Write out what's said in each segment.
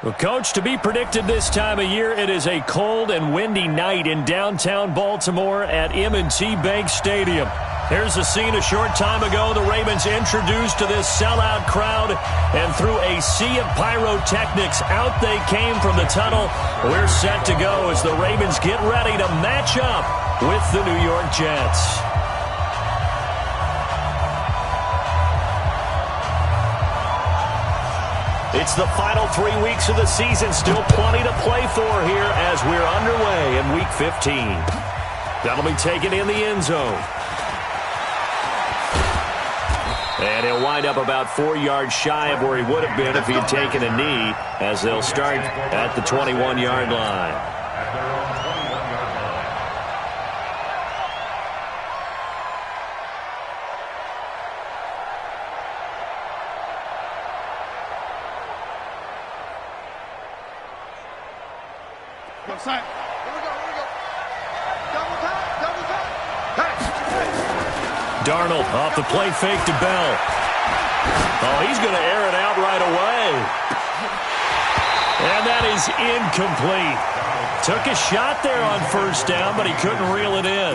Well, Coach, to be predicted this time of year, it is a cold and windy night in downtown Baltimore at M&T Bank Stadium. Here's a scene a short time ago. The Ravens introduced to this sellout crowd, and through a sea of pyrotechnics, out they came from the tunnel. We're set to go as the Ravens get ready to match up with the New York Jets. It's the final 3 weeks of the season. Still plenty to play for here as we're underway in Week 15. That'll be taken in the end zone. And he'll wind up about 4 yards shy of where he would have been if he had taken a knee, as they'll start at the 21-yard line. Darnold off the play fake to Bell. Oh, he's going to air it out right away. And that is incomplete. Took a shot there on first down, but he couldn't reel it in.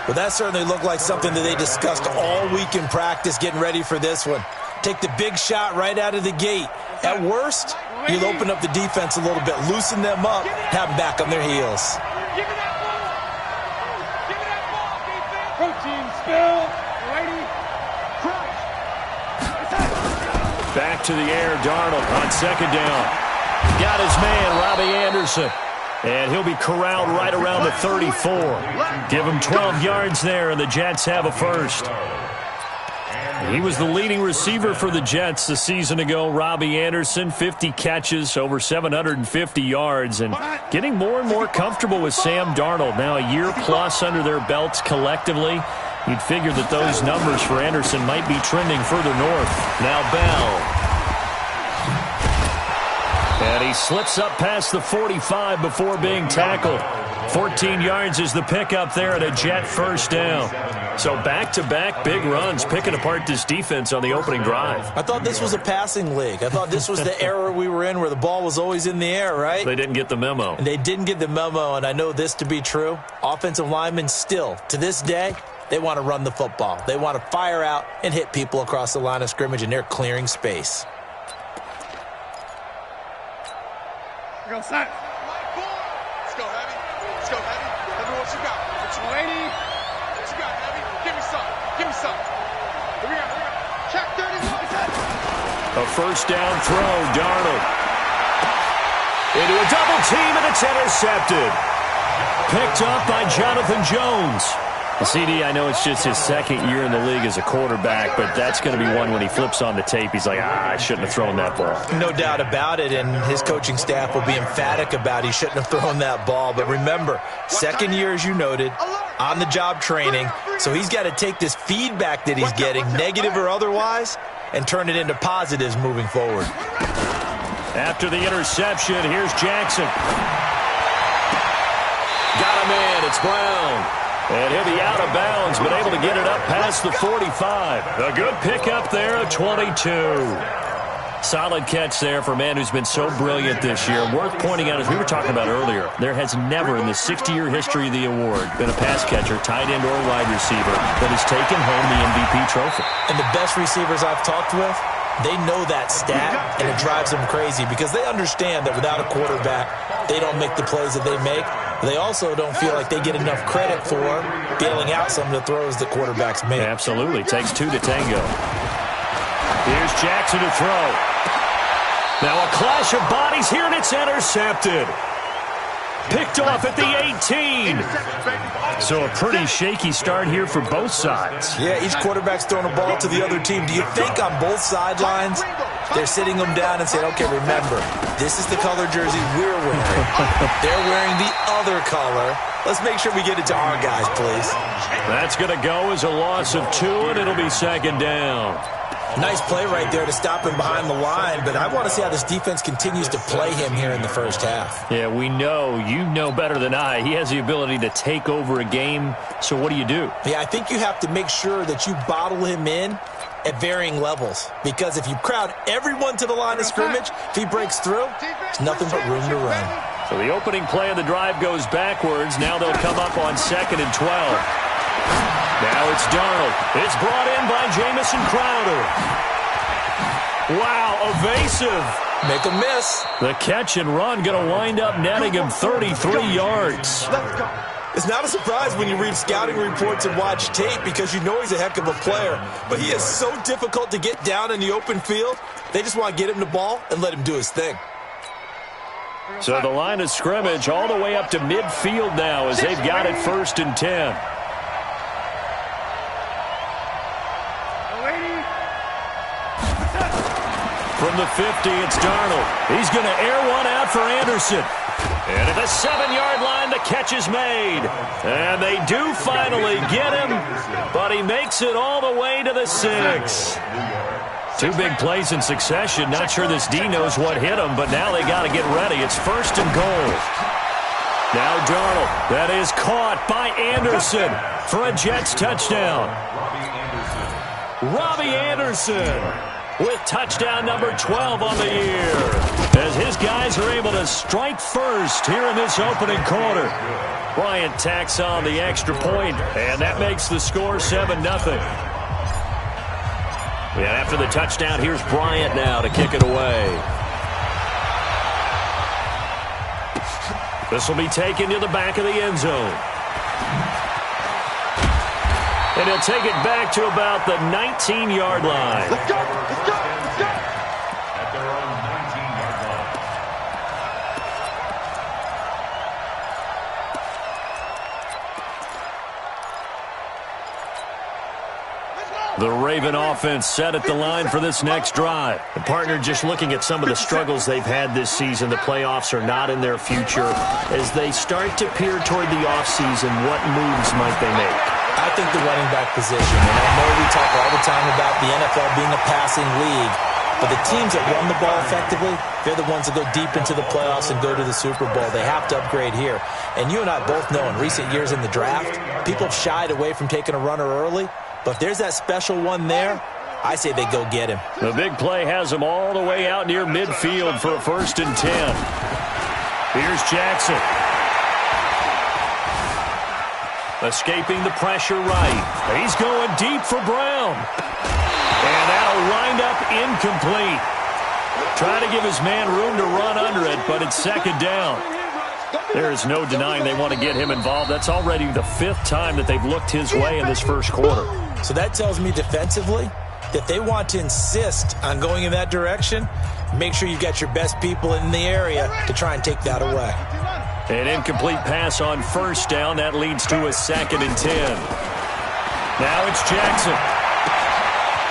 Well, that certainly looked like something that they discussed all week in practice getting ready for this one. Take the big shot right out of the gate. At worst, you'll open up the defense a little bit, loosen them up, have them back on their heels. Back to the air, Darnold on second down. Got his man, Robbie Anderson. And he'll be corralled right around the 34. Give him 12 yards there, and the Jets have a first. He was the leading receiver for the Jets the season ago. Robbie Anderson, 50 catches, over 750 yards, and getting more and more comfortable with Sam Darnold. Now a year plus under their belts collectively. You'd figure that those numbers for Anderson might be trending further north. Now Bell. And he slips up past the 45 before being tackled. 14 yards is the pickup there at a Jet first down. So back-to-back big runs, picking apart this defense on the opening drive. I thought this was a passing league. I thought this was the era we were in where the ball was always in the air, right? They didn't get the memo. And they didn't get the memo, and I know this to be true. Offensive linemen still, to this day, they want to run the football. They want to fire out and hit people across the line of scrimmage, and they're clearing space. Go set. Let's go, heavy. Let's go, heavy. Heavy, what you got? What you got, heavy? Give me some. Give me some. Here we go. Check 31. A first down throw, Darnold. Into a double team, and it's intercepted. Picked up by Jonathan Jones. CD, I know it's just his second year in the league as a quarterback, but that's going to be one when he flips on the tape. He's like, I shouldn't have thrown that ball. No doubt about it, and his coaching staff will be emphatic about he shouldn't have thrown that ball. But remember, second year, as you noted, on-the-job training, so he's got to take this feedback that he's getting, negative or otherwise, and turn it into positives moving forward. After the interception, here's Jackson. Got him in. It's Brown. And he'll be out of bounds, but able to get it up past the 45. A good pickup there, a 22. Solid catch there for a man who's been so brilliant this year. Worth pointing out, as we were talking about earlier, there has never in the 60-year history of the award been a pass catcher, tight end, or wide receiver that has taken home the MVP trophy. And the best receivers I've talked with, they know that stat, and it drives them crazy because they understand that without a quarterback, they don't make the plays that they make. They also don't feel like they get enough credit for bailing out some of the throws the quarterbacks make. Absolutely. Takes two to tango. Here's Jackson to throw. Now a clash of bodies here, and it's intercepted. Picked off at the 18. So a pretty shaky start here for both sides. Yeah, each quarterback's throwing a ball to the other team. Do you think on both sidelines they're sitting them down and saying, okay, remember, this is the color jersey we're wearing. They're wearing the other color. Let's make sure we get it to our guys, please. That's going to go as a loss of 2, and it'll be second down. Nice play right there to stop him behind the line, but I want to see how this defense continues to play him here in the first half. Yeah, we know. You know better than I. He has the ability to take over a game, so what do you do? Yeah, I think you have to make sure that you bottle him in at varying levels, because if you crowd everyone to the line of scrimmage, if he breaks through, there's nothing but room to run. So the opening play of the drive goes backwards. Now they'll come up on 2nd and 12. Now it's Darnold. It's brought in by Jamison Crowder. Wow, evasive. Make a miss. The catch and run going to wind up netting him 33 yards. It's not a surprise when you read scouting reports and watch tape because you know he's a heck of a player. But he is so difficult to get down in the open field. They just want to get him the ball and let him do his thing. So the line of scrimmage all the way up to midfield now as they've got it 1st and 10. From the 50, it's Darnold. He's going to air one out for Anderson. And at the 7-yard line, the catch is made. And they do finally get him, but he makes it all the way to the 6. 2 big plays in succession. Not sure this D knows what hit him, but now they got to get ready. It's 1st and goal. Now Darnold. That is caught by Anderson for a Jets touchdown. Robbie Anderson with touchdown number 12 on the year, as his guys are able to strike first here in this opening quarter. Bryant tacks on the extra point, and that makes the score 7-0. And after the touchdown, here's Bryant now to kick it away. This will be taken to the back of the end zone. And he'll take it back to about the 19-yard line. Let's go! Let's go! Let's go! At their own 19-yard line. The Raven offense set at the line for this next drive. The partner, just looking at some of the struggles they've had this season, the playoffs are not in their future. As they start to peer toward the offseason, what moves might they make? I think the running back position, and I know we talk all the time about the NFL being a passing league, but the teams that run the ball effectively, they're the ones that go deep into the playoffs and go to the Super Bowl. They have to upgrade here. And you and I both know in recent years in the draft, people have shied away from taking a runner early, but if there's that special one there, I say they go get him. The big play has him all the way out near midfield for a 1st and 10. Here's Jackson. Escaping the pressure right. He's going deep for Brown. And that'll wind up incomplete. Trying to give his man room to run under it, but it's 2nd down. There is no denying they want to get him involved. That's already the 5th time that they've looked his way in this first quarter. So that tells me defensively that they want to insist on going in that direction. Make sure you've got your best people in the area to try and take that away. An incomplete pass on 1st down. That leads to a 2nd and 10. Now it's Jackson.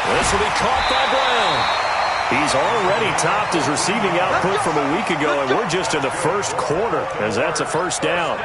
This will be caught by Brown. He's already topped his receiving output from a week ago, and we're just in the first quarter, as that's a 1st down.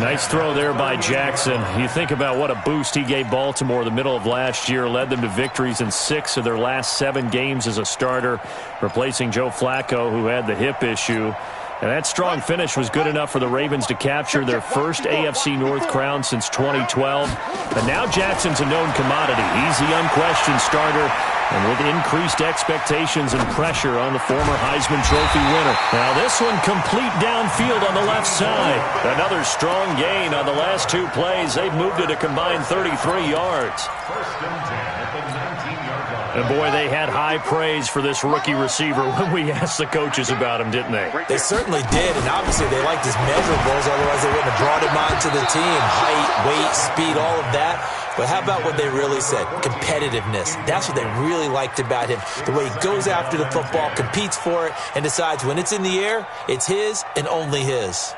Nice throw there by Jackson. You think about what a boost he gave Baltimore the middle of last year, led them to victories in 6 of their last 7 games as a starter, replacing Joe Flacco, who had the hip issue. And that strong finish was good enough for the Ravens to capture their first AFC North crown since 2012. But now Jackson's a known commodity. He's the unquestioned starter, and with increased expectations and pressure on the former Heisman Trophy winner. Now this one complete downfield on the left side. Another strong gain on the last 2 plays. They've moved it a combined 33 yards. 1st and 10 at the 19-yard line. And boy, they had high praise for this rookie receiver when we asked the coaches about him, didn't they? They certainly did, and obviously they liked his measurables, otherwise they wouldn't have brought him onto the team. Height, weight, speed, all of that. But how about what they really said? Competitiveness. That's what they really liked about him. The way he goes after the football, competes for it, and decides when it's in the air, it's his and only his.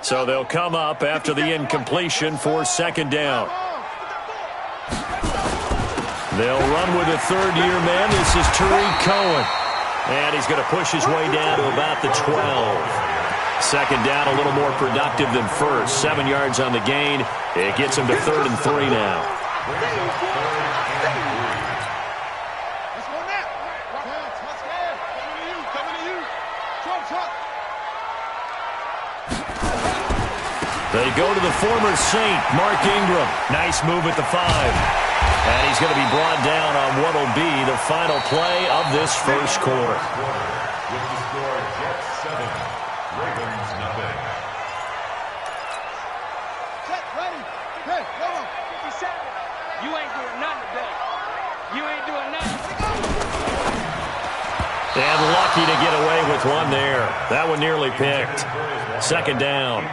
So they'll come up after the incompletion for 2nd down. They'll run with a 3rd-year man. This is Tariq Cohen. And he's going to push his way down to about the 12. Second down, a little more productive than first. 7 yards on the gain. It gets him to 3rd and 3 now. They go to the former Saint, Mark Ingram. Nice move at the 5. And he's going to be brought down on what will be the final play of this first quarter. With the score, Jets 7, Ravens nothing. Set, ready. Hey, go on. 57. You ain't doing nothing today. You ain't doing nothing. And lucky to get away with one there. That one nearly picked. Second down.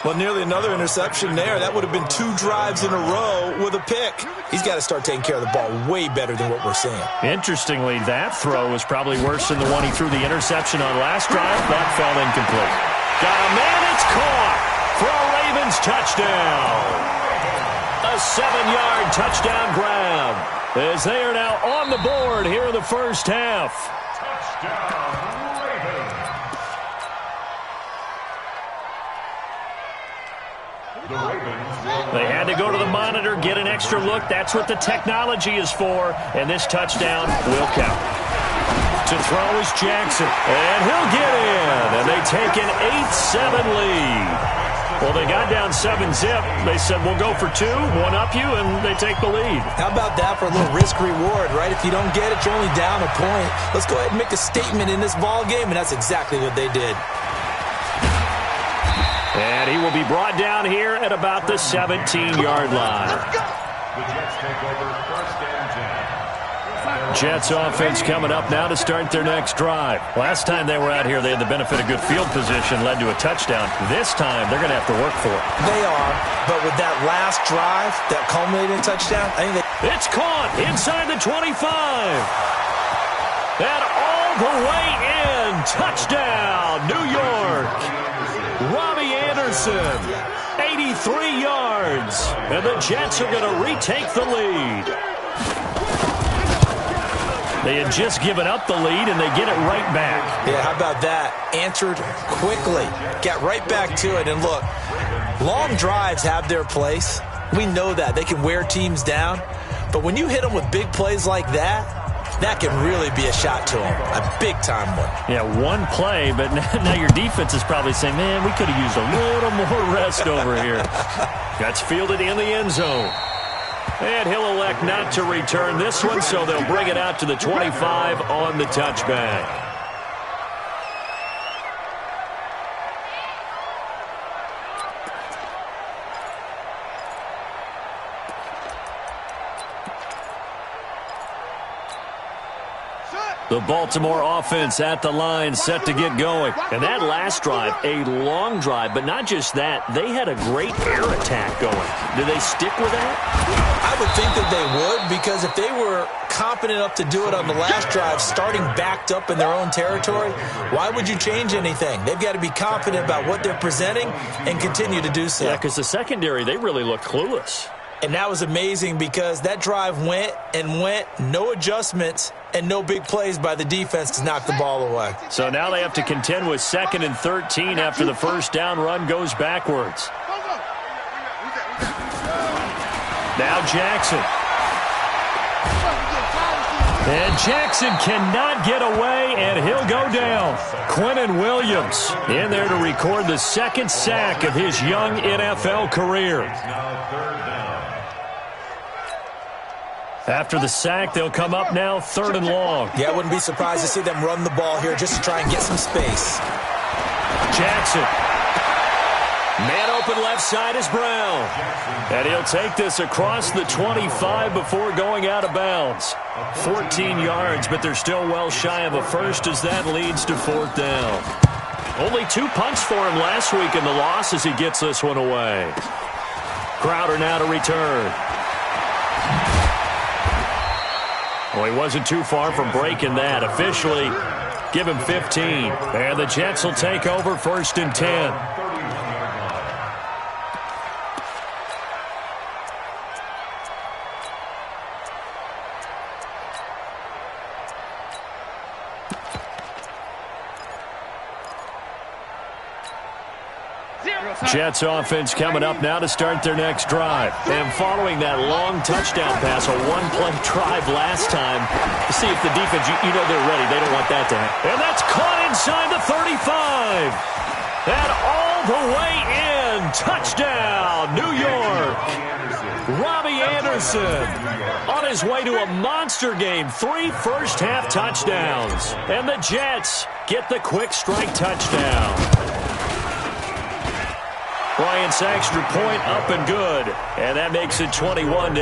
Well, nearly another interception there. That would have been 2 drives in a row with a pick. He's got to start taking care of the ball way better than what we're seeing. Interestingly, that throw was probably worse than the one he threw the interception on last drive. That fell incomplete. Got a man, it's caught for a Ravens touchdown. A 7-yard touchdown grab as they are now on the board here in the first half. Touchdown, Ravens. The Ravens will... They had to go to the monitor, get an extra look. That's what the technology is for, and this touchdown will count. To throw is Jackson, and he'll get in, and they take an 8-7 lead. Well, they got down 7-zip. They said, we'll go for 2, one up you, and they take the lead. How about that for a little risk-reward, right? If you don't get it, you're only down a point. Let's go ahead and make a statement in this ball game, and that's exactly what they did. And he will be brought down here at about the 17-yard line. The Jets take over 1st and 10. Jets offense coming up now to start their next drive. Last time they were out here, they had the benefit of good field position, led to a touchdown. This time, they're going to have to work for it. They are, but with that last drive, that culminating touchdown, I think they... It's caught inside the 25. And all the way in. Touchdown, New York. Robbie Anderson, 83 yards. And the Jets are going to retake the lead. They had just given up the lead, and they get it right back. Yeah, how about that? Answered quickly. Got right back to it. And look, long drives have their place. We know that. They can wear teams down. But when you hit them with big plays like that, that can really be a shot to them. A big-time one. Yeah, one play, but now your defense is probably saying, man, we could have used a little more rest over here. That's fielded in the end zone. And he'll elect not to return this one, so they'll bring it out to the 25 on the touchback. The Baltimore offense at the line, set to get going. And that last drive, a long drive, but not just that. They had a great air attack going. Do they stick with that? I would think that they would, because if they were confident enough to do it on the last drive, starting backed up in their own territory, why would you change anything? They've got to be confident about what they're presenting and continue to do so. Yeah, because the secondary, they really looked clueless. And that was amazing because that drive went and went, no adjustments, and no big plays by the defense to knock the ball away. So now they have to contend with 2nd and 13 after the first down run goes backwards. Now Jackson. And Jackson cannot get away, and he'll go down. Quinnen Williams in there to record the 2nd sack of his young NFL career. After the sack, they'll come up now 3rd and long. Yeah, I wouldn't be surprised to see them run the ball here just to try and get some space. Jackson. Man open left side is Brown. And he'll take this across the 25 before going out of bounds. 14 yards, but they're still well shy of a first as that leads to 4th down. Only 2 punts for him last week in the loss as he gets this one away. Crowder now to return. Well, he wasn't too far from breaking that. Officially, give him 15. And the Jets will take over 1st and 10. Jets offense coming up now to start their next drive. And following that long touchdown pass, a one-play drive last time, to see if the defense, you know they're ready. They don't want that to happen. And that's caught inside the 35. And all the way in. Touchdown, New York. Robbie Anderson on his way to a monster game. 3 first-half touchdowns. And the Jets get the quick strike touchdown. Bryant's extra point up and good. And that makes it 21-8.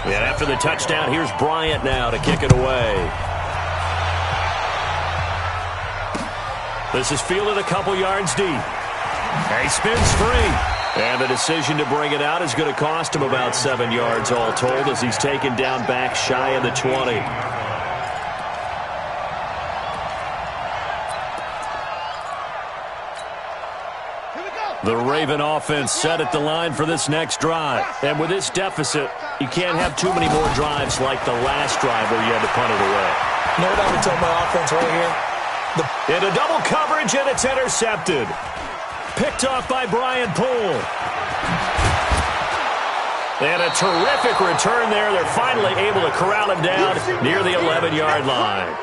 And after the touchdown, here's Bryant now to kick it away. This is fielded a couple yards deep. He spins free. And the decision to bring it out is going to cost him about 7 yards all told as he's taken down back shy of the 20. The Raven offense set at the line for this next drive. And with this deficit, you can't have too many more drives like the last drive where you had to punt it away. You know what I would tell my offense right here? Into double coverage, and it's intercepted. Picked off by Brian Poole. And a terrific return there. They're finally able to corral him down near the 11-yard line.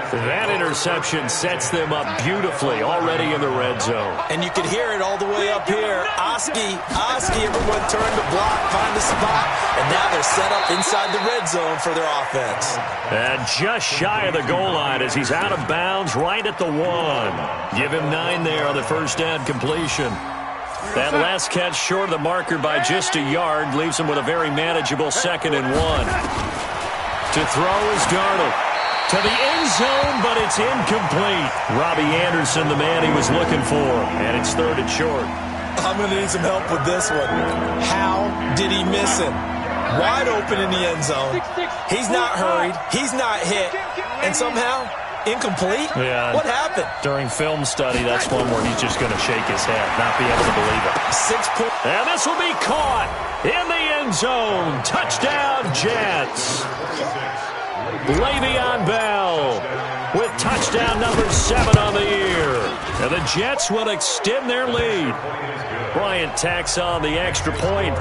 That interception sets them up beautifully already in the red zone. And you could hear it all the way up here. Oski, everyone turned to block, find a spot, and now they're set up inside the red zone for their offense. And just shy of the goal line as he's out of bounds right at the 1. Give him 9 there on the first down completion. That last catch short of the marker by just a yard leaves him with a very manageable 2nd and 1. To throw is Darnold. To the end zone, but it's incomplete. Robbie Anderson, the man he was looking for, and it's 3rd and short. I'm going to need some help with this one. How did he miss him? Wide open in the end zone. He's not hurried. He's not hit. And somehow, incomplete? Yeah. What happened? During film study, that's one where he's just going to shake his head, not be able to believe it. 6 points. And this will be caught in the end zone. Touchdown, Jets. Le'Veon Bell with touchdown number 7 on the year. And the Jets will extend their lead. Bryant tacks on the extra point.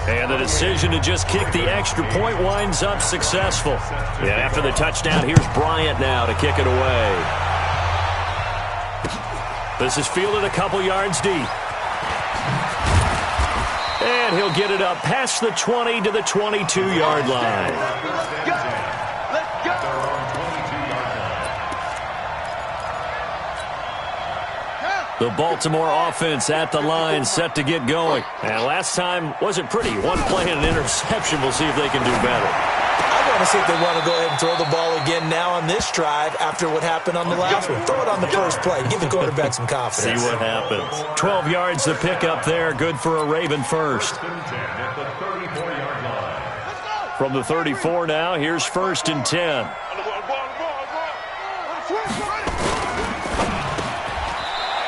And the decision to just kick the extra point winds up successful. And after the touchdown, here's Bryant now to kick it away. This is fielded a couple yards deep. And he'll get it up past the 20 to the 22-yard line. The Baltimore offense at the line, set to get going. And last time wasn't pretty. One play and an interception. We'll see if they can do better. I want to see if they want to go ahead and throw the ball again now on this drive after what happened on the last one. Throw it on the first play. Give the quarterback some confidence. See what happens. 12 yards to pick up there. Good for a Raven first. From the 34 now, here's 1st and 10.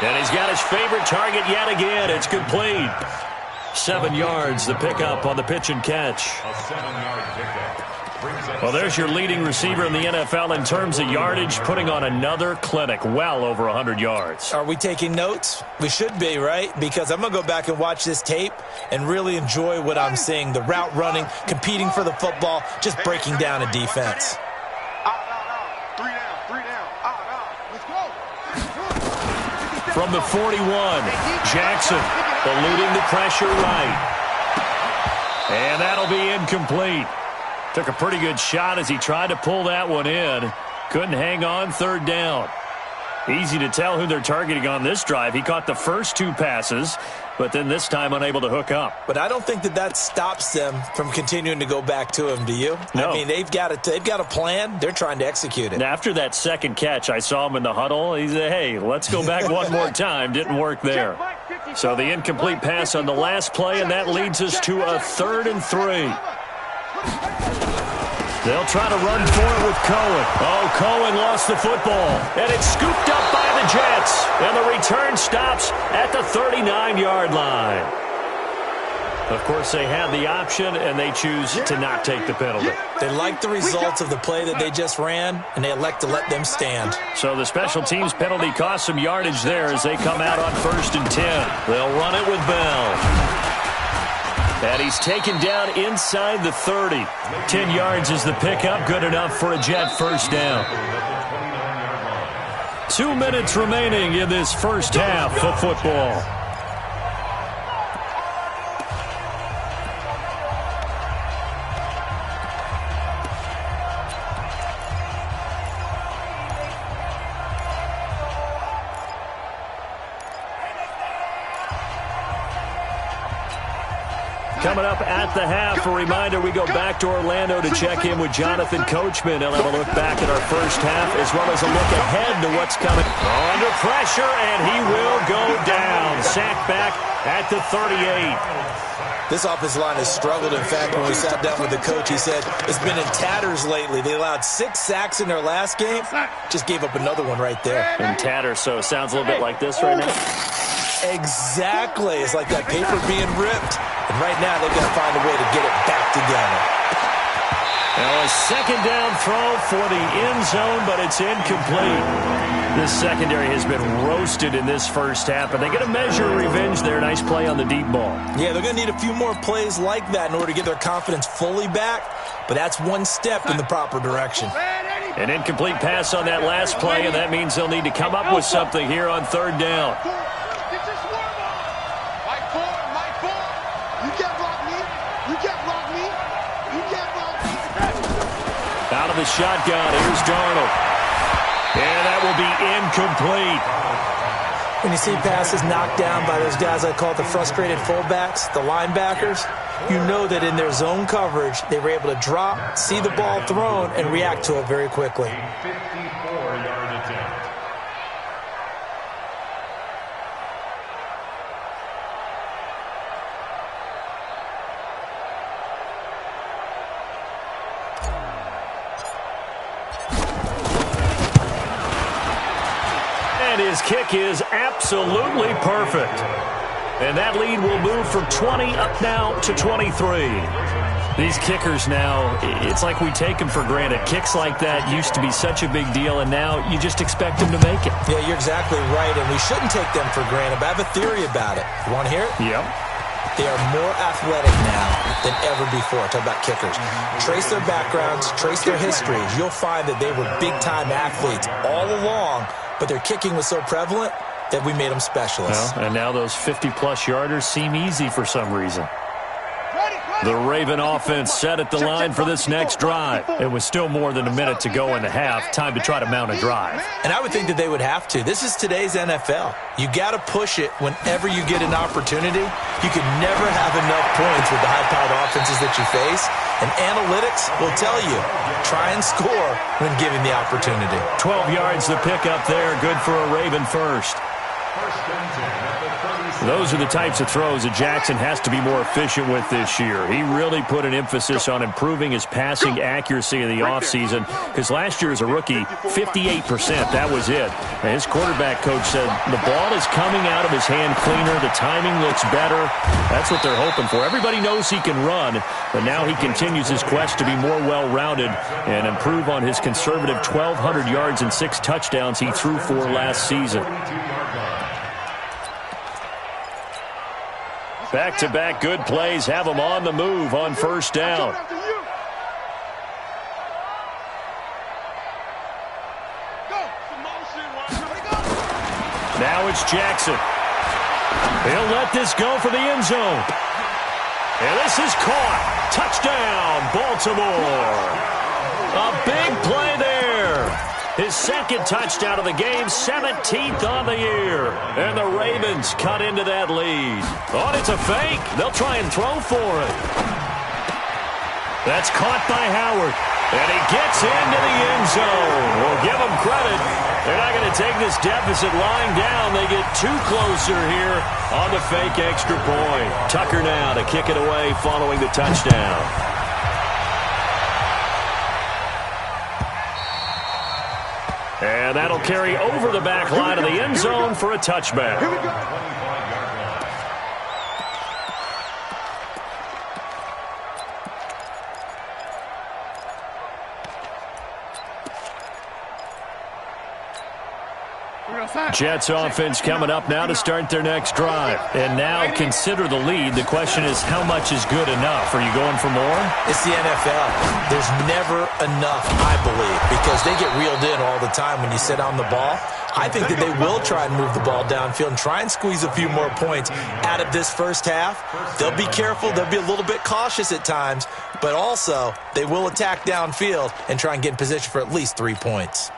And he's got his favorite target yet again. It's complete. 7 yards, the pickup on the pitch and catch. Well, there's your leading receiver in the NFL in terms of yardage, putting on another clinic, well over 100 yards. Are we taking notes? We should be, right? Because I'm going to go back and watch this tape and really enjoy what I'm seeing. The route running, competing for the football, just breaking down a defense. From the 41, Jackson eluding the pressure right. And that'll be incomplete. Took a pretty good shot as he tried to pull that one in. Couldn't hang on, 3rd down. Easy to tell who they're targeting on this drive. He caught the first 2 passes, but then this time unable to hook up. But I don't think that stops them from continuing to go back to him, do you? No. I mean, they've got a plan. They're trying to execute it. And after that second catch, I saw him in the huddle. He said, hey, let's go back one more time. Didn't work there. So the incomplete pass on the last play, and that leads us to a 3rd and 3. They'll try to run for it with Cohen. Oh, Cohen lost the football. And it's scooped up by the Jets. And the return stops at the 39-yard line. Of course, they had the option, and they choose to not take the penalty. They like the results of the play that they just ran, and they elect to let them stand. So the special teams penalty cost some yardage there as they come out on 1st and 10. They'll run it with Bell. And he's taken down inside the 30. 10 yards is the pickup, good enough for a Jet first down. 2 minutes remaining in this first half of football. Coming up at the half, a reminder, we go back to Orlando to check in with Jonathan Coachman. He'll have a look back at our first half as well as a look ahead to what's coming. Under pressure, and he will go down. Sacked back at the 38. This offensive line has struggled. In fact, when we sat down with the coach, he said it's been in tatters lately. They allowed 6 sacks in their last game. Just gave up another one right there. In tatters, so it sounds a little bit like this right now. Exactly. It's like that paper being ripped. And right now, they've got to find a way to get it back together. Now a second down throw for the end zone, but it's incomplete. This secondary has been roasted in this first half, but they get a measure of revenge there. Nice play on the deep ball. Yeah, they're going to need a few more plays like that in order to get their confidence fully back, but that's one step in the proper direction. An incomplete pass on that last play, and that means they'll need to come up with something here on 3rd down. Out of the shotgun, here's Darnold. And that will be incomplete. When you see passes knocked down by those guys I call the frustrated fullbacks, the linebackers, you know that in their zone coverage, they were able to drop, see the ball thrown, and react to it very quickly. 54-yard attempt. And his kick is absolutely perfect. And that lead will move from 20 up now to 23. These kickers now, it's like we take them for granted. Kicks like that used to be such a big deal, and now you just expect them to make it. Yeah, you're exactly right, and we shouldn't take them for granted, but I have a theory about it. You want to hear it? Yep. They are more athletic now than ever before. Talk about kickers. Trace their backgrounds, trace their histories. You'll find that they were big-time athletes all along, but their kicking was so prevalent that we made them specialists. Well, and now those 50-plus yarders seem easy for some reason. The Raven offense set at the line for this next drive. It was still more than a minute to go in the half. Time to try to mount a drive. And I would think that they would have to. This is today's NFL. You got to push it whenever you get an opportunity. You can never have enough points with the high-powered offenses that you face. And analytics will tell you, try and score when given the opportunity. 12 yards to pick up there. Good for a Raven first. Those are the types of throws that Jackson has to be more efficient with this year. He really put an emphasis on improving his passing accuracy in the offseason, because last year as a rookie, 58%, that was it. And his quarterback coach said the ball is coming out of his hand cleaner, the timing looks better. That's what they're hoping for. Everybody knows he can run, but now he continues his quest to be more well-rounded and improve on his conservative 1,200 yards and 6 touchdowns he threw for last season. Back-to-back good plays have him on the move on first down. Now it's Jackson. He'll let this go for the end zone. And this is caught. Touchdown, Baltimore. A big play there. His second touchdown of the game, 17th on the year. And the Ravens cut into that lead. Oh, it's a fake. They'll try and throw for it. That's caught by Howard. And he gets into the end zone. We'll give him credit. They're not going to take this deficit lying down. They get too closer here on the fake extra point. Tucker now to kick it away following the touchdown. And that'll carry over the back line of the end zone for a touchback. Jets offense coming up now to start their next drive. And now consider the lead. The question is, how much is good enough? Are you going for more? It's the NFL. There's never enough, I believe, because they get reeled in all the time when you sit on the ball. I think that they will try and move the ball downfield and try and squeeze a few more points out of this first half. They'll be careful. They'll be a little bit cautious at times, but also they will attack downfield and try and get in position for at least 3 points.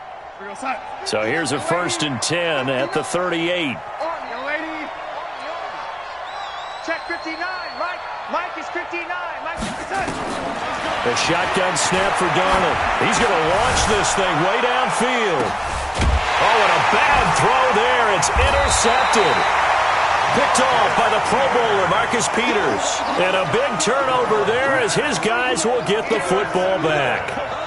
So here's a 1st and 10 at the 38. Check 59. Mike is 59. Mike is 59. A shotgun snap for Darnold. He's going to launch this thing way downfield. Oh, and a bad throw there. It's intercepted. Picked off by the Pro Bowler, Marcus Peters. And a big turnover there as his guys will get the football back.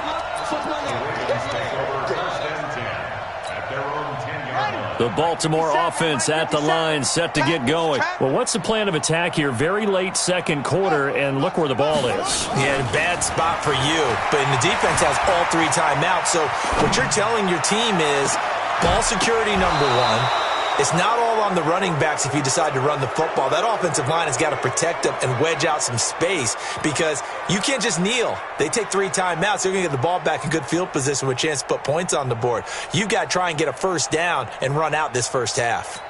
The Baltimore offense at the line, set to get going. Well, what's the plan of attack here? Very late second quarter, and look where the ball is. Yeah, bad spot for you. But the defense has all 3 timeouts. So what you're telling your team is ball security number 1. It's not all on the running backs if you decide to run the football. That offensive line has got to protect them and wedge out some space because you can't just kneel. They take 3 timeouts. They're going to get the ball back in good field position with a chance to put points on the board. You've got to try and get a first down and run out this first half.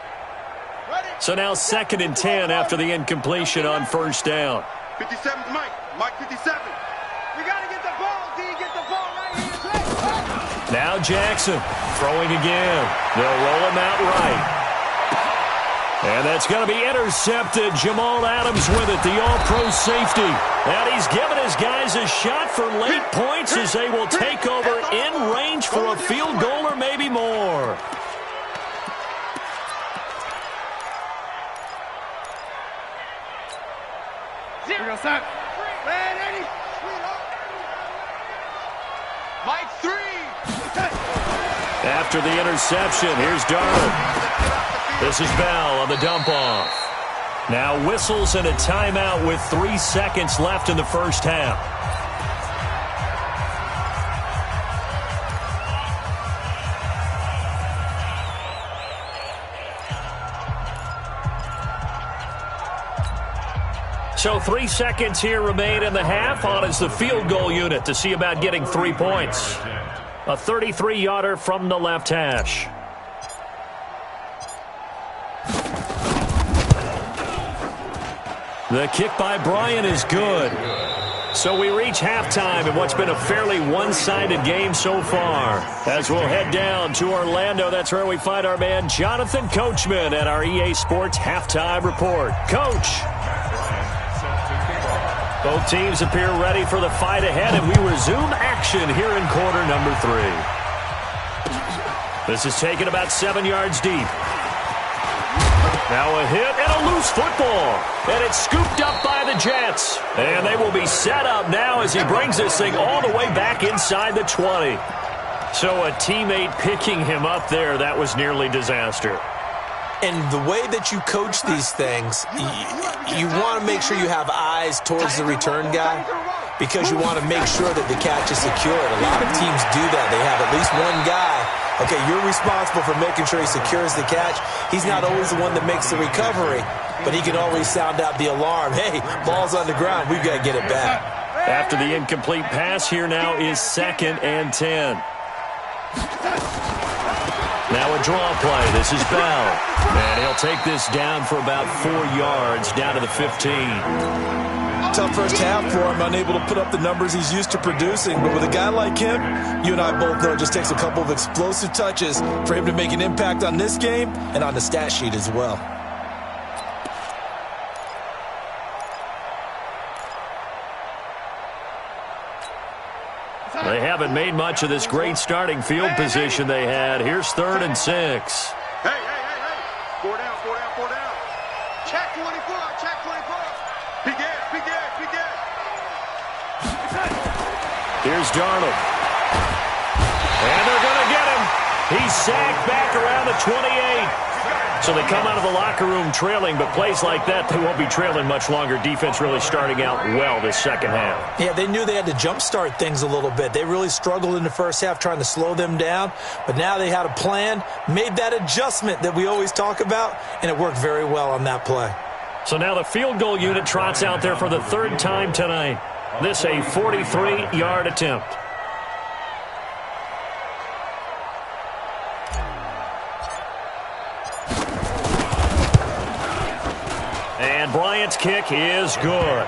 So now 2nd and 10 after the incompletion on first down. 57's Mike. Mike 57. We got to get the ball. D, get the ball right here. Now Jackson throwing again. They'll roll him out right. And that's going to be intercepted. Jamal Adams with it, the all-pro safety. And he's given his guys a shot for late points as they will take over in range for a field goal or maybe more. Mike 3. After the interception, here's Darnold. This is Bell on the dump-off. Now whistles and a timeout with 3 seconds left in the first half. So 3 seconds here remain in the half. On is the field goal unit to see about getting 3 points. A 33-yarder from the left hash. The kick by Bryant is good. So we reach halftime in what's been a fairly one-sided game so far. As we'll head down to Orlando, that's where we find our man Jonathan Coachman at our EA Sports Halftime Report. Coach. Both teams appear ready for the fight ahead, and we resume action here in quarter number 3. This is taken about 7 yards deep. Now a hit and a loose football. And it's scooped up by the Jets. And they will be set up now as he brings this thing all the way back inside the 20. So a teammate picking him up there, that was nearly disaster. And the way that you coach these things, you want to make sure you have eyes towards the return guy because you want to make sure that the catch is secured. A lot of teams do that. They have at least one guy. Okay, you're responsible for making sure he secures the catch. He's not always the one that makes the recovery, but he can always sound out the alarm. Hey, ball's on the ground. We've got to get it back. After the incomplete pass, here now is 2nd and 10. Now a draw play. This is Bell. And he'll take this down for about 4 yards, down to the 15. Tough first half for him, unable to put up the numbers he's used to producing. But with a guy like him, you and I both know it just takes a couple of explosive touches for him to make an impact on this game and on the stat sheet as well. They haven't made much of this great starting field position they had. Here's 3rd and 6. Hey. 4 down. Check 24. Big air. Here's Darnold. And they're going to get him. He's sacked back around the 28. So they come out of the locker room trailing, but plays like that, they won't be trailing much longer. Defense really starting out well this second half. Yeah, they knew they had to jumpstart things a little bit. They really struggled in the first half trying to slow them down, but now they had a plan, made that adjustment that we always talk about, and it worked very well on that play. So now the field goal unit trots out there for the third time tonight. This a 43-yard attempt. And Bryant's kick is good.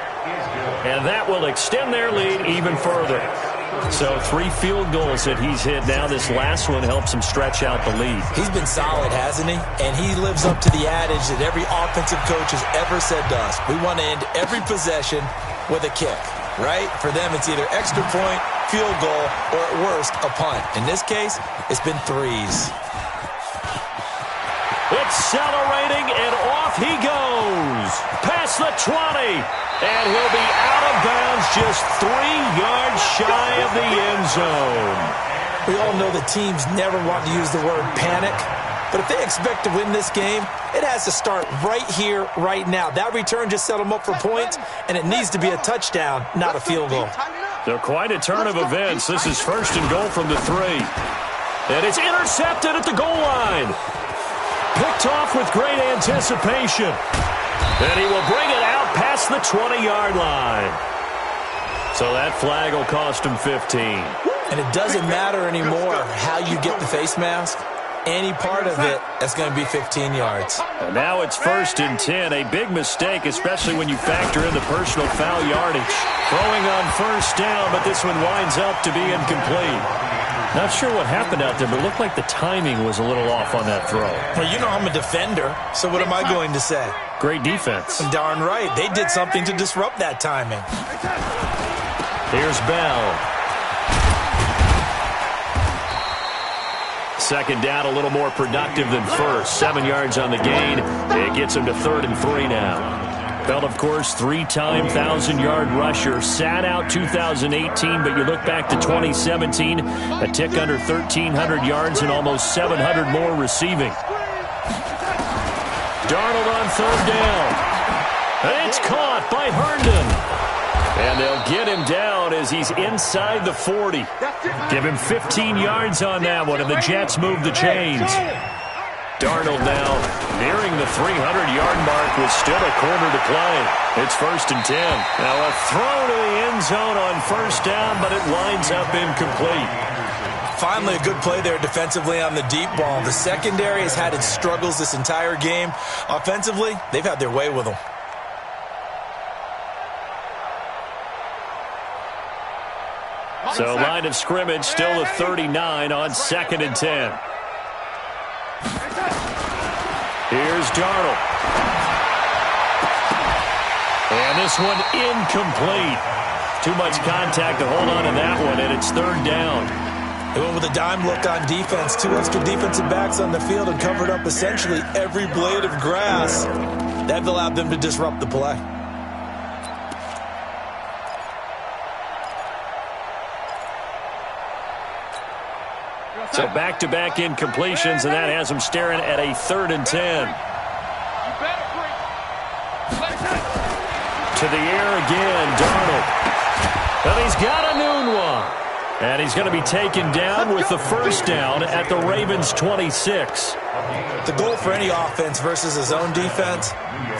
And that will extend their lead even further. So 3 field goals that he's hit now. This last one helps him stretch out the lead. He's been solid, hasn't he? And he lives up to the adage that every offensive coach has ever said to us. We want to end every possession with a kick, right? For them, it's either extra point, field goal, or at worst, a punt. In this case, it's been 3s. Accelerating, and off he goes. Past the 20. And he'll be out of bounds just 3 yards shy of the end zone. We all know the teams never want to use the word panic. But if they expect to win this game, it has to start right here, right now. That return just set them up for points, and it needs to be a touchdown, not a field goal. So quite a turn of events. This is first and goal from the 3. And it's intercepted at the goal line. Picked off with great anticipation. And he will bring it out past the 20-yard line. So that flag will cost him 15. And it doesn't matter anymore how you get the face mask. Any part of it, that's going to be 15 yards. And now it's first and 10. A big mistake, especially when you factor in the personal foul yardage. Throwing on first down, but this one winds up to be incomplete. Not sure what happened out there, but it looked like the timing was a little off on that throw. Well, you know I'm a defender, so what am I going to say? Great defense. Darn right. They did something to disrupt that timing. Here's Bell. Second down, a little more productive than first. 7 yards on the gain. It gets him to 3rd and 3 now. Bell, of course, 3-time 1,000-yard rusher. Sat out 2018, but you look back to 2017, a tick under 1,300 yards and almost 700 more receiving. Darnold on 3rd down. And it's caught by Herndon. And they'll get him down as he's inside the 40. Give him 15 yards on that one, and the Jets move the chains. Darnold now nearing the 300-yard mark with still a quarter to play. It's first and 10. Now a throw to the end zone on first down, but it winds up incomplete. Finally, a good play there defensively on the deep ball. The secondary has had its struggles this entire game. Offensively, they've had their way with them. So line of scrimmage still a 39 on 2nd and 10. Here's Darnold. And this one incomplete. Too much contact to hold on to that one, and it's 3rd down. They went with a dime look on defense. 2 extra defensive backs on the field and covered up essentially every blade of grass. That allowed them to disrupt the play. So back-to-back incompletions, and that has him staring at a 3rd and 10. To the air again, Darnold. Well, he's got a noon one. And he's going to be taken down with the first down at the Ravens' 26. The goal for any offense versus his own defense,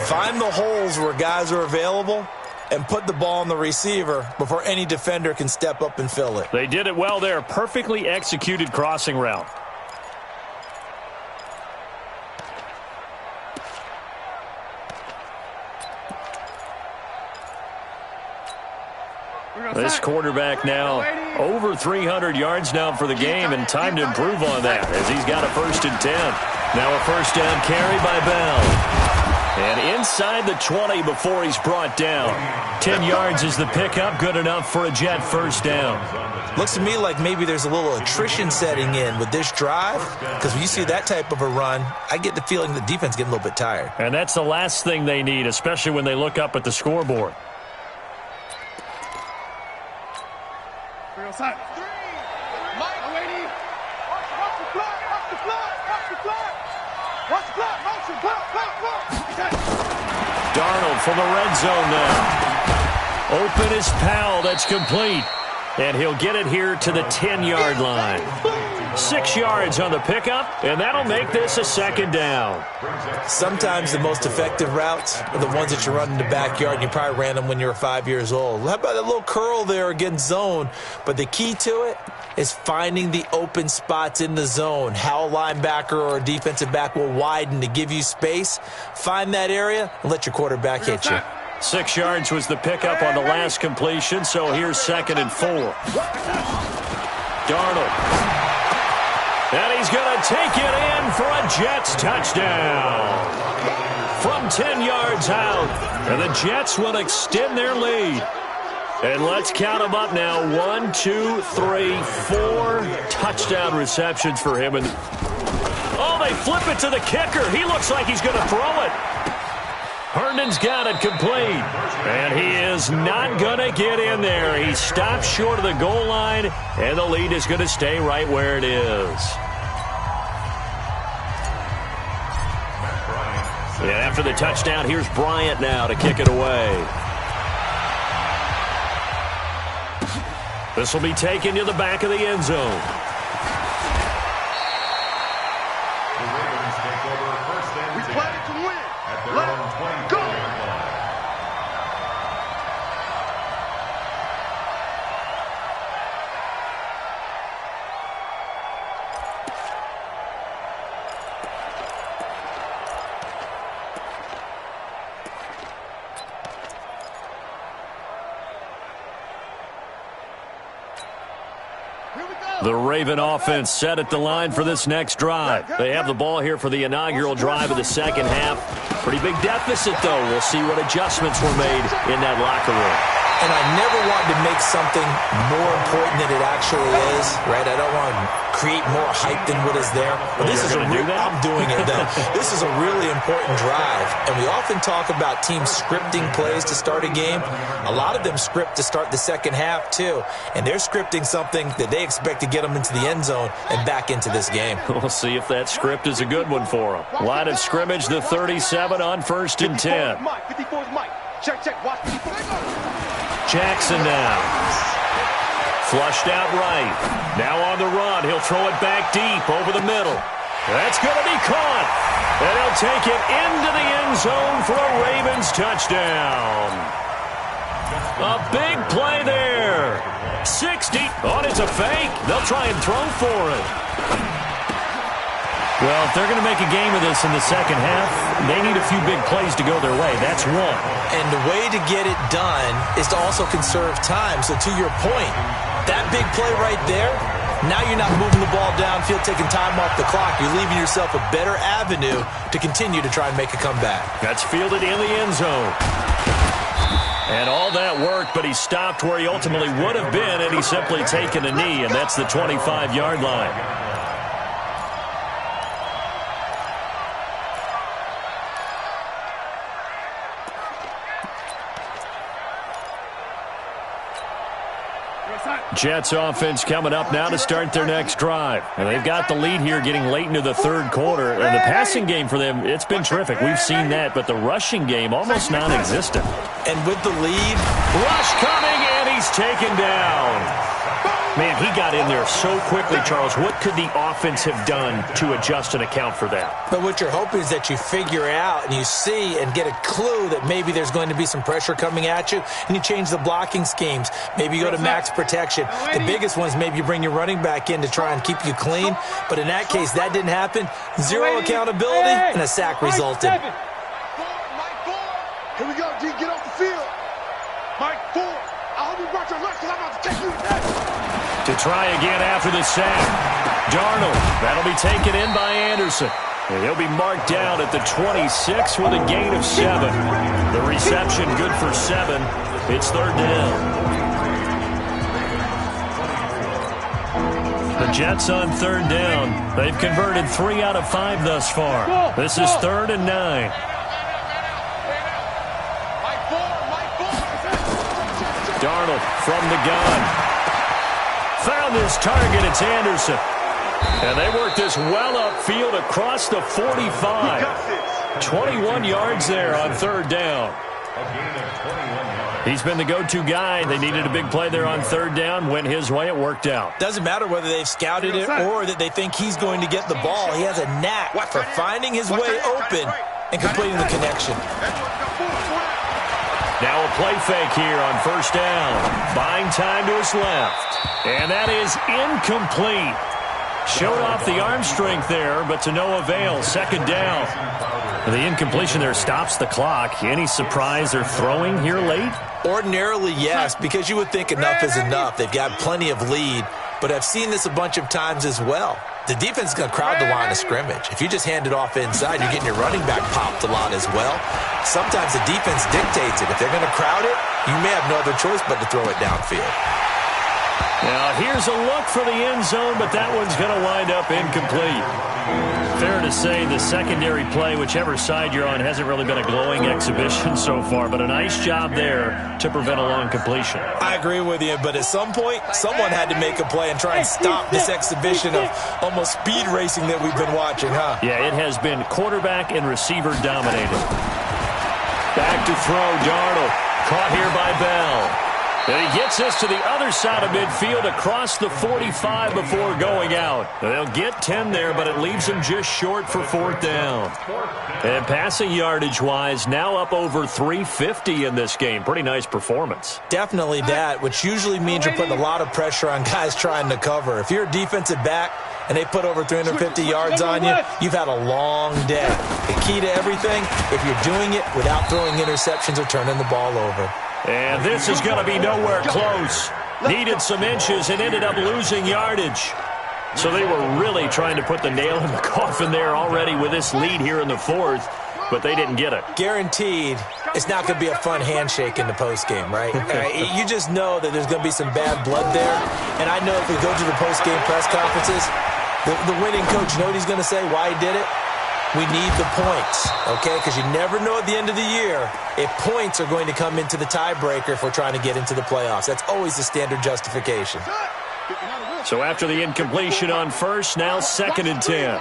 find the holes where guys are available and put the ball on the receiver before any defender can step up and fill it. They did it well there. Perfectly executed crossing route. This quarterback now over 300 yards now for the game, and time to improve on that as he's got a 1st and 10. Now a first down carry by Bell. And inside the 20 before he's brought down. 10 yards is the pickup, good enough for a Jet first down. Looks to me like maybe there's a little attrition setting in with this drive, because when you see that type of a run, I get the feeling the defense getting a little bit tired. And that's the last thing they need, especially when they look up at the scoreboard. Outside. Mike, lady. Watch the clock. Watch the clock. Watch the clock. Watch the clock. Motion. Darnold from the red zone now. Open is Powell. That's complete. And he'll get it here to the 10-yard line. 6 yards on the pickup, and that'll make this a second down. Sometimes the most effective routes are the ones that you run in the backyard, and you probably ran them when you were 5 years old. How about that little curl there against zone? But the key to it is finding the open spots in the zone. How a linebacker or a defensive back will widen to give you space. Find that area and let your quarterback hit you. 6 yards was the pickup on the last completion, so here's 2nd and 4. Darnold. And he's going to take it in for a Jets touchdown. From 10 yards out, and the Jets will extend their lead. And let's count them up now. 1, 2, 3, 4 touchdown receptions for him. And oh, they flip it to the kicker. He looks like he's going to throw it. Herndon's got it complete, and he is not going to get in there. He stops short of the goal line, and the lead is going to stay right where it is. And after the touchdown, here's Bryant now to kick it away. This will be taken to the back of the end zone. The Raven offense set at the line for this next drive. They have the ball here for the inaugural drive of the second half. Pretty big deficit, though. We'll see what adjustments were made in that locker room. And I never want to make something more important than it actually is, right? I don't want to create more hype than what is there. But this is I'm doing it, though. This is a really important drive. And we often talk about teams scripting plays to start a game. A lot of them script to start the second half, too. And they're scripting something that they expect to get them into the end zone and back into this game. We'll see if that script is a good one for them. Line of scrimmage, the 37 on 1st and 10. 54 is Mike. Check, watch 54. Jackson now. Flushed out right. Now on the run. He'll throw it back deep over the middle. That's going to be caught. And he'll take it into the end zone for a Ravens touchdown. A big play there. 60. Oh, it's a fake. They'll try and throw for it. Well, if they're going to make a game of this in the second half, they need a few big plays to go their way. That's one. And the way to get it done is to also conserve time. So to your point, that big play right there, now you're not moving the ball downfield, taking time off the clock. You're leaving yourself a better avenue to continue to try and make a comeback. That's fielded in the end zone. And all that worked, but he stopped where he ultimately would have been, and he's simply taken a knee, and that's the 25-yard line. Jets offense coming up now to start their next drive. And they've got the lead here getting late into the third quarter. And the passing game for them, it's been terrific. We've seen that, but the rushing game almost non-existent. And with the lead, rush coming, and he's taken down. Man, he got in there so quickly, Charles. What could the offense have done to adjust and account for that? But what you're hoping is that you figure out and you see and get a clue that maybe there's going to be some pressure coming at you, and you change the blocking schemes. Maybe you go to max protection. The biggest one is maybe you bring your running back in to try and keep you clean. But in that case, that didn't happen. Zero accountability, and a sack resulted. Mike 4. Here we go, D. Get off the field. Mike 4. I hope you brought your lunch because I'm about to take you next. To try again after the sack. Darnold, that'll be taken in by Anderson. And he'll be marked down at the 26 with a gain of 7. The reception good for 7. It's third down. The Jets on third down. They've converted 3 out of 5 thus far. This is 3rd and 9. Darnold from the gun. Found his target. It's Anderson. And they work this well upfield across the 45. 21 yards there on third down. A gain of 21 yards. He's been the go-to guy. They needed a big play there on third down. Went his way. It worked out. Doesn't matter whether they've scouted it or that they think he's going to get the ball. He has a knack for finding his way open and completing the connection. Now a play fake here on first down. Buying time to his left. And that is incomplete. Showed off the arm strength there, but to no avail. Second down. The incompletion there stops the clock. Any surprise they're throwing here late? Ordinarily, yes, because you would think enough is enough. They've got plenty of lead, but I've seen this a bunch of times as well. The defense is going to crowd the line of scrimmage. If you just hand it off inside, you're getting your running back popped a lot as well. Sometimes the defense dictates it. If they're going to crowd it, you may have no other choice but to throw it downfield. Now, here's a look for the end zone, but that one's going to wind up incomplete. Fair to say the secondary play, whichever side you're on, hasn't really been a glowing exhibition so far, but a nice job there to prevent a long completion. I agree with you, but at some point, someone had to make a play and try and stop this exhibition of almost speed racing that we've been watching, huh? Yeah, it has been quarterback and receiver dominated. Back to throw, Darnold. Caught here by Bell. And he gets this to the other side of midfield across the 45 before going out. They'll get 10 there, but it leaves them just short for fourth down. And passing yardage-wise, now up over 350 in this game. Pretty nice performance. Definitely that, which usually means you're putting a lot of pressure on guys trying to cover. If you're a defensive back and they put over 350 yards on you, you've had a long day. The key to everything, if you're doing it without throwing interceptions or turning the ball over. And this is going to be nowhere close. Needed some inches and ended up losing yardage. So they were really trying to put the nail in the coffin there already with this lead here in the fourth, but they didn't get it. Guaranteed, it's not going to be a fun handshake in the postgame, right? You just know that there's going to be some bad blood there. And I know if we go to the postgame press conferences, the winning coach, you know what he's going to say, why he did it? We need the points, okay? Because you never know at the end of the year if points are going to come into the tiebreaker if we're trying to get into the playoffs. That's always the standard justification. So after the incompletion on first, now second and 10.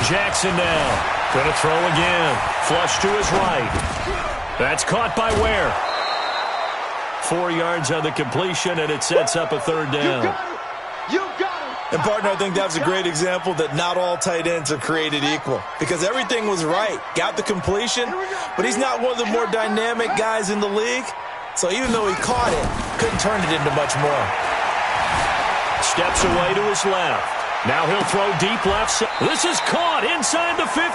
Jackson now. Going to throw again. Flush to his right. That's caught by Ware. 4 yards on the completion, and it sets up a third down. And, partner, I think that's a great example that not all tight ends are created equal. Because everything was right. Got the completion, but he's not one of the more dynamic guys in the league. So even though he caught it, couldn't turn it into much more. Steps away to his left. Now he'll throw deep left. This is caught inside the 15.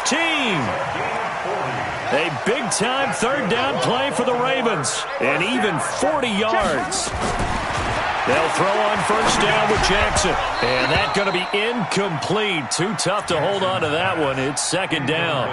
A big-time third down play for the Ravens. And even 40 yards. They'll throw on first down with Jackson. And that's going to be incomplete. Too tough to hold on to that one. It's second down.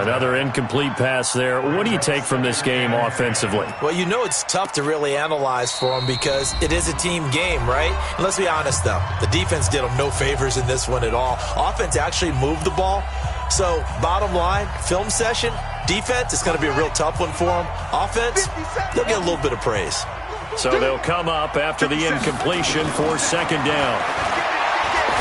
Another incomplete pass there. What do you take from this game offensively? Well, you know it's tough to really analyze for them because it is a team game, right? And let's be honest, though. The defense did them no favors in this one at all. Offense actually moved the ball. So, bottom line, film session, defense, it's going to be a real tough one for them. Offense, they'll get a little bit of praise. So they'll come up after the incompletion for second down.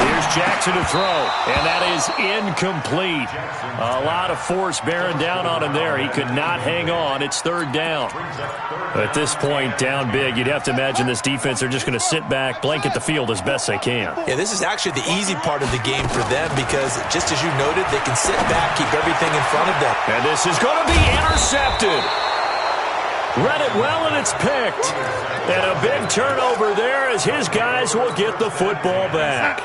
Here's Jackson to throw, and that is incomplete. A lot of force bearing down on him there. He could not hang on. It's third down. At this point, down big, you'd have to imagine this defense, they're just going to sit back, blanket the field as best they can. Yeah, this is actually the easy part of the game for them because, just as you noted, they can sit back, keep everything in front of them. And this is going to be intercepted. Read it well, and it's picked. And a big turnover there as his guys will get the football back.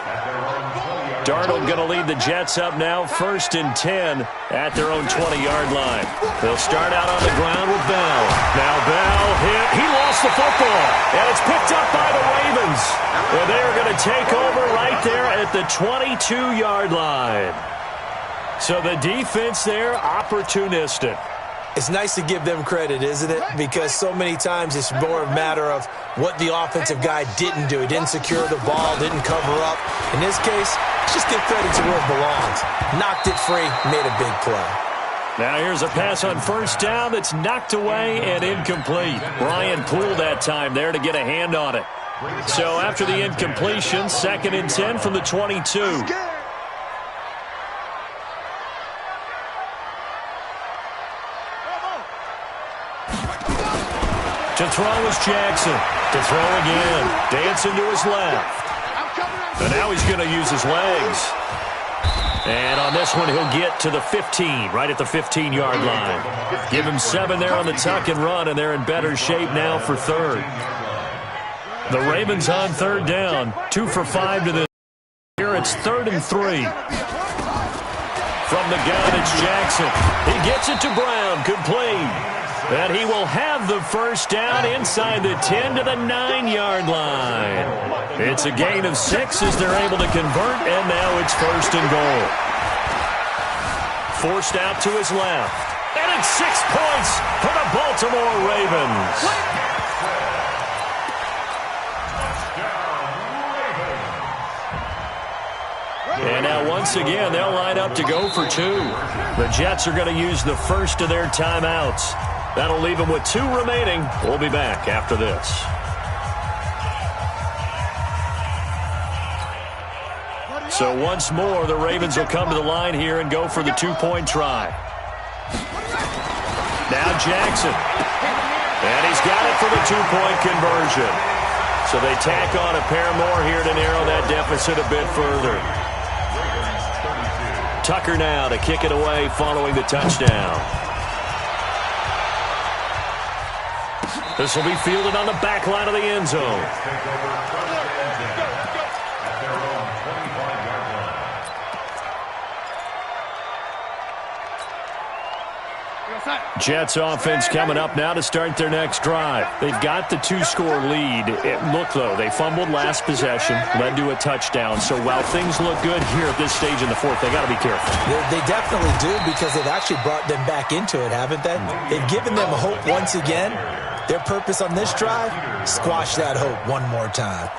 Darnold going to lead the Jets up now, 1st and 10 at their own 20-yard line. They'll start out on the ground with Bell. Now Bell hit. He lost the football, and it's picked up by the Ravens. And they are going to take over right there at the 22-yard line. So the defense there, opportunistic. It's nice to give them credit, isn't it? Because so many times it's more a matter of what the offensive guy didn't do. He didn't secure the ball, didn't cover up. In this case, just give credit to where it belongs. Knocked it free, made a big play. Now here's a pass on first down that's knocked away and incomplete. Brian Poole that time there to get a hand on it. So after the incompletion, 2nd and 10 from the 22. To throw is Jackson. To throw again. Dancing to his left. And now he's going to use his legs. And on this one, he'll get to the 15, right at the 15-yard line. Give him 7 there on the tuck and run, and they're in better shape now for 3rd. The Ravens on 3rd down. 2 for 5 to this. Here it's 3rd and 3. From the gun, it's Jackson. He gets it to Brown. Complete. And he will have the first down inside the 10 to the 9-yard line. It's a gain of 6 as they're able to convert, and now it's 1st and goal. Forced out to his left. And it's 6 points for the Baltimore Ravens. And now once again, they'll line up to go for 2. The Jets are going to use the first of their timeouts. That'll leave them with 2 remaining. We'll be back after this. So once more, the Ravens will come to the line here and go for the 2-point try. Now Jackson. And he's got it for the 2-point conversion. So they tack on a pair more here to narrow that deficit a bit further. Tucker now to kick it away following the touchdown. This will be fielded on the back line of the end zone. Jets offense coming up now to start their next drive. They've got the 2-score lead. Look, though, they fumbled last possession, led to a touchdown. So while things look good here at this stage in the 4th, they got to be careful. They definitely do, because they've actually brought them back into it, haven't they? They've given them hope once again. Their purpose on this drive, squash that hope one more time.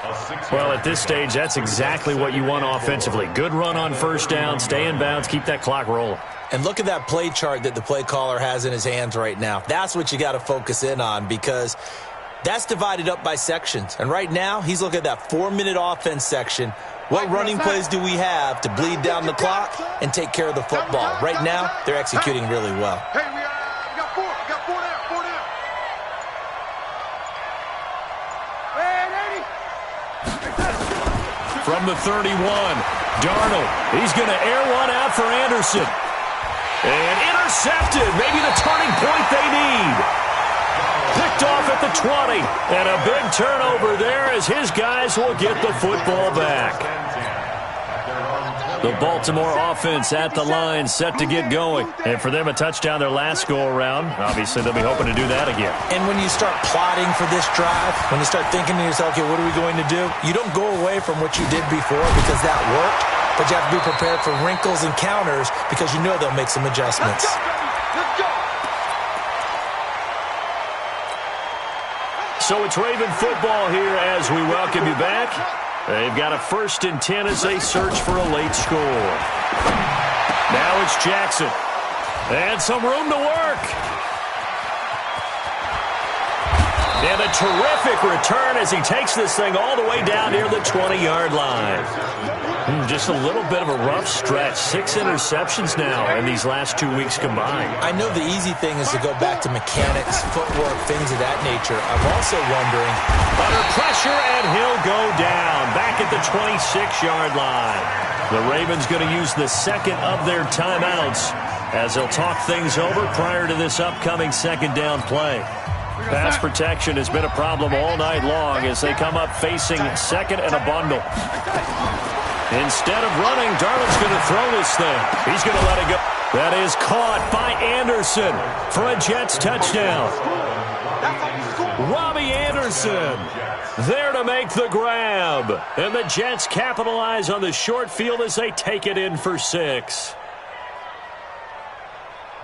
Well, at this stage, that's exactly what you want offensively. Good run on 1st down, stay in bounds, keep that clock rolling. And look at that play chart that the play caller has in his hands right now. That's what you got to focus in on, because that's divided up by sections. And right now, he's looking at that 4-minute offense section. What running plays do we have to bleed down the clock and take care of the football? Right now, they're executing really well. Hey, we got 4. We got 4 down. 4 down. From the 31, Darnold. He's going to air one out for Anderson. And intercepted. Maybe the turning point they need. Picked off at the 20. And a big turnover there as his guys will get the football back. The Baltimore offense at the line, set to get going. And for them, a touchdown their last go-around. Obviously, they'll be hoping to do that again. And when you start plotting for this drive, when you start thinking to yourself, okay, what are we going to do? You don't go away from what you did before because that worked, but you have to be prepared for wrinkles and counters because you know they'll make some adjustments. Let's go. So it's Raven football here as we welcome you back. They've got a 1st and 10 as they search for a late score. Now it's Jackson. And some room to work. And a terrific return as he takes this thing all the way down near the 20-yard line. Just a little bit of a rough stretch. 6 interceptions now in these last 2 weeks combined. I know the easy thing is to go back to mechanics, footwork, things of that nature. I'm also wondering. Under pressure, and he'll go down. Back at the 26-yard line. The Ravens going to use the 2nd of their timeouts as they'll talk things over prior to this upcoming 2nd down play. Pass protection has been a problem all night long as they come up facing 2nd and a bundle. Instead of running, Darnold's going to throw this thing. He's going to let it go. That is caught by Anderson for a Jets touchdown. Robbie Anderson there to make the grab. And the Jets capitalize on the short field as they take it in for 6.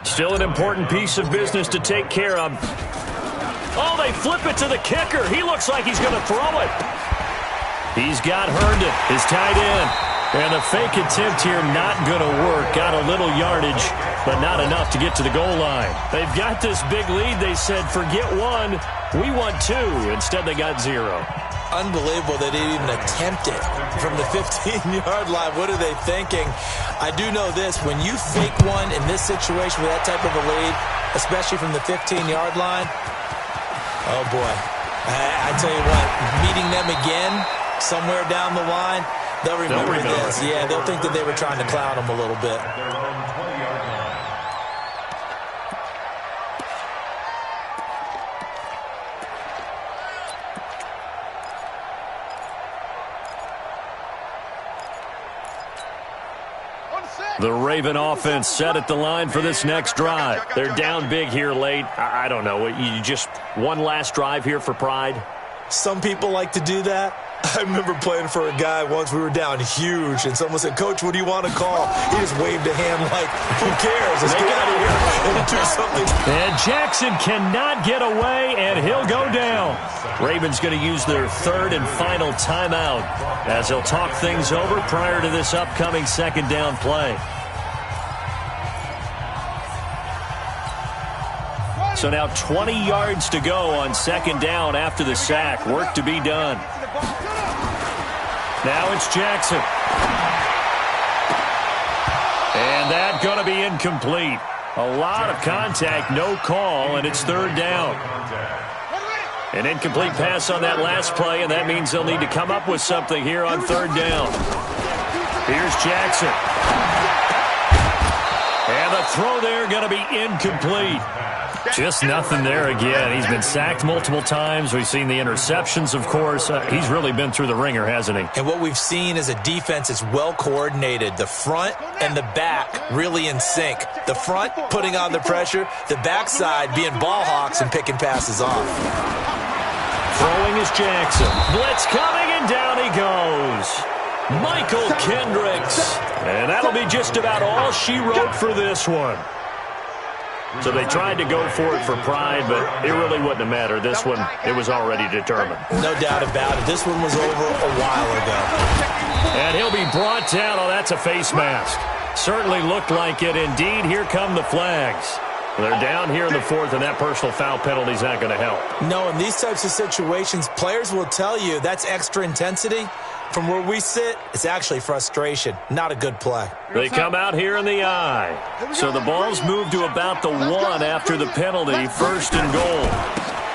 Still an important piece of business to take care of. Oh, they flip it to the kicker. He looks like he's going to throw it. He's got Herndon, his tight end. And the fake attempt here not going to work. Got a little yardage, but not enough to get to the goal line. They've got this big lead. They said, forget 1, we want 2. Instead, they got 0. unbelievable they didn't even attempt it from the 15-yard line. What are they thinking? I do know this. When you fake one in this situation with that type of a lead, especially from the 15-yard line, oh, boy. I tell you what, meeting them again somewhere down the line, they'll remember this. Yeah, they'll think that they were trying to clown them a little bit. The Raven offense set at the line for this next drive. They're down big here late. I don't know. You just one last drive here for pride? Some people like to do that. I remember playing for a guy once. We were down huge, and someone said, "Coach, what do you want to call?" He just waved a hand like, "Who cares? Let's get out of here and do something." And Jackson cannot get away, and he'll go down. Ravens going to use their third and final timeout as they'll talk things over prior to this upcoming second down play. So now 20 yards to go on second down after the sack. Work to be done. Now it's Jackson. And that's going to be incomplete. A lot of contact, no call, and it's third down. An incomplete pass on that last play, and that means they'll need to come up with something here on third down. Here's Jackson. And the throw there going to be incomplete. Just nothing there again. He's been sacked multiple times. We've seen the interceptions, of course. He's really been through the ringer, hasn't he? And what we've seen is a defense that's well coordinated. The front and the back really in sync. The front putting on the pressure. The backside being ball hawks and picking passes off. Throwing is Jackson. Blitz coming, and down he goes. Michael Kendricks. And that'll be just about all she wrote for this one. So they tried to go for it for pride, but it really wouldn't have mattered. This one, it was already determined. No doubt about it. This one was over a while ago. And he'll be brought down. Oh, that's a face mask. Certainly looked like it. Indeed, here come the flags. They're down here in the fourth, and that personal foul penalty is not going to help. No, in these types of situations, players will tell you that's extra intensity. From where we sit, it's actually frustration. Not a good play. They come out here in the eye. So the ball's moved to about the 1 after the penalty, first and goal.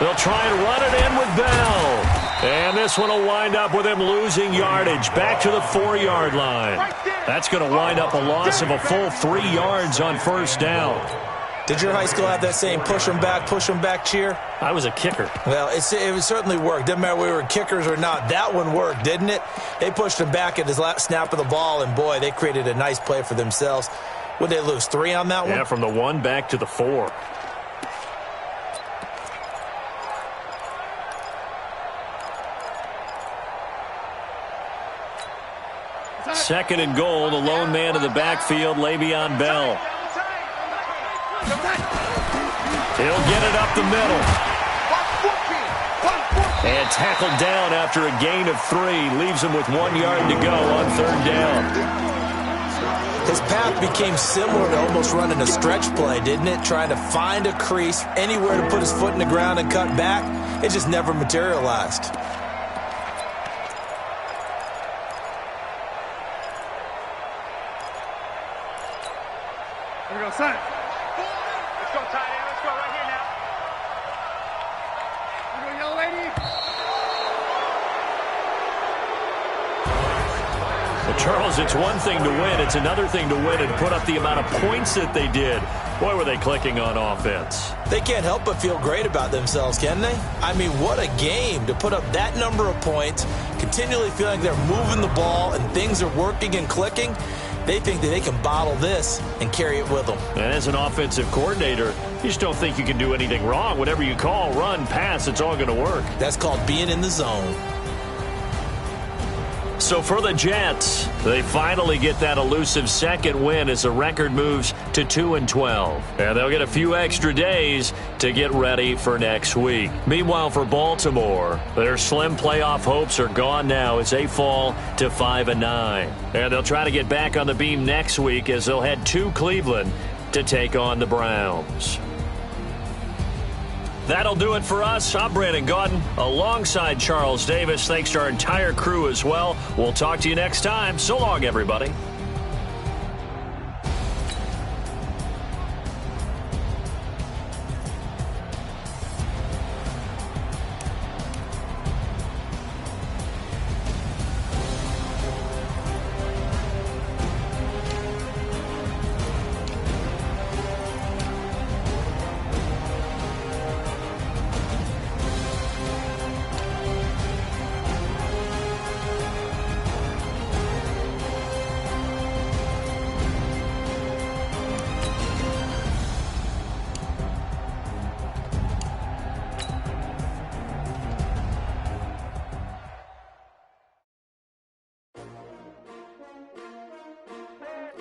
They'll try and run it in with Bell. And this one will wind up with him losing yardage back to the 4-yard line. That's going to wind up a loss of a full 3 yards on first down. Did your high school have that same push them back cheer? I was a kicker. Well, it certainly worked. Didn't matter whether we were kickers or not. That one worked, didn't it? They pushed him back at his last snap of the ball, and, boy, they created a nice play for themselves. Would they lose 3 on that one? Yeah, from the 1 back to the 4. Second and goal, the lone man in the backfield, Le'Veon Bell. He'll get it up the middle. And tackled down after a gain of 3. Leaves him with 1 yard to go on third down. His path became similar to almost running a stretch play, didn't it? Trying to find a crease, anywhere to put his foot in the ground and cut back. It just never materialized. Here we go, son. Let's go, tight end. Let's go right here now. Here we go, young lady. Well, Charles, it's one thing to win. It's another thing to win and put up the amount of points that they did. Boy, were they clicking on offense. They can't help but feel great about themselves, can they? I mean, what a game to put up that number of points, continually feeling they're moving the ball and things are working and clicking. They think that they can bottle this and carry it with them. And as an offensive coordinator, you just don't think you can do anything wrong. Whatever you call, run, pass, it's all going to work. That's called being in the zone. So for the Jets, they finally get that elusive second win as the record moves to 2-12. And they'll get a few extra days to get ready for next week. Meanwhile, for Baltimore, their slim playoff hopes are gone now as they fall to 5-9. And they'll try to get back on the beam next week as they'll head to Cleveland to take on the Browns. That'll do it for us. I'm Brandon Gaudin alongside Charles Davis. Thanks to our entire crew as well. We'll talk to you next time. So long, everybody.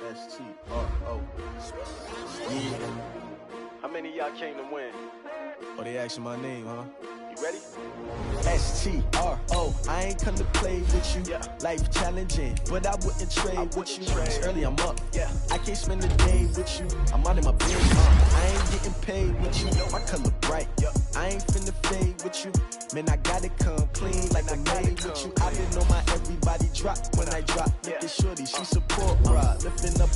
S-T-R-O. Yeah. How many of y'all came to win? Oh, they asking my name, huh? You ready? S-T-R-O. I ain't come to play with you. Yeah. Life challenging, but I wouldn't trade with you. It's early, I'm up. Yeah. I can't spend a day with you. I'm out in my bed. I ain't getting paid with you. My color bright. Yeah. I ain't finna fade with you. Man, I gotta come clean like I made with you. I been on my everybody drop when I drop. Look at shorty, she support ride. Lifting up,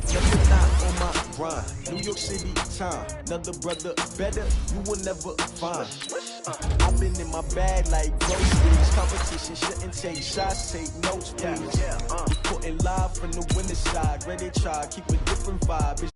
lifting out on my grind. New York City time. Another brother better, you will never find. I've been in my bag like groceries. Competition shouldn't take shots, take notes, please. Reporting live from the winning side. Ready to try, keep a different vibe.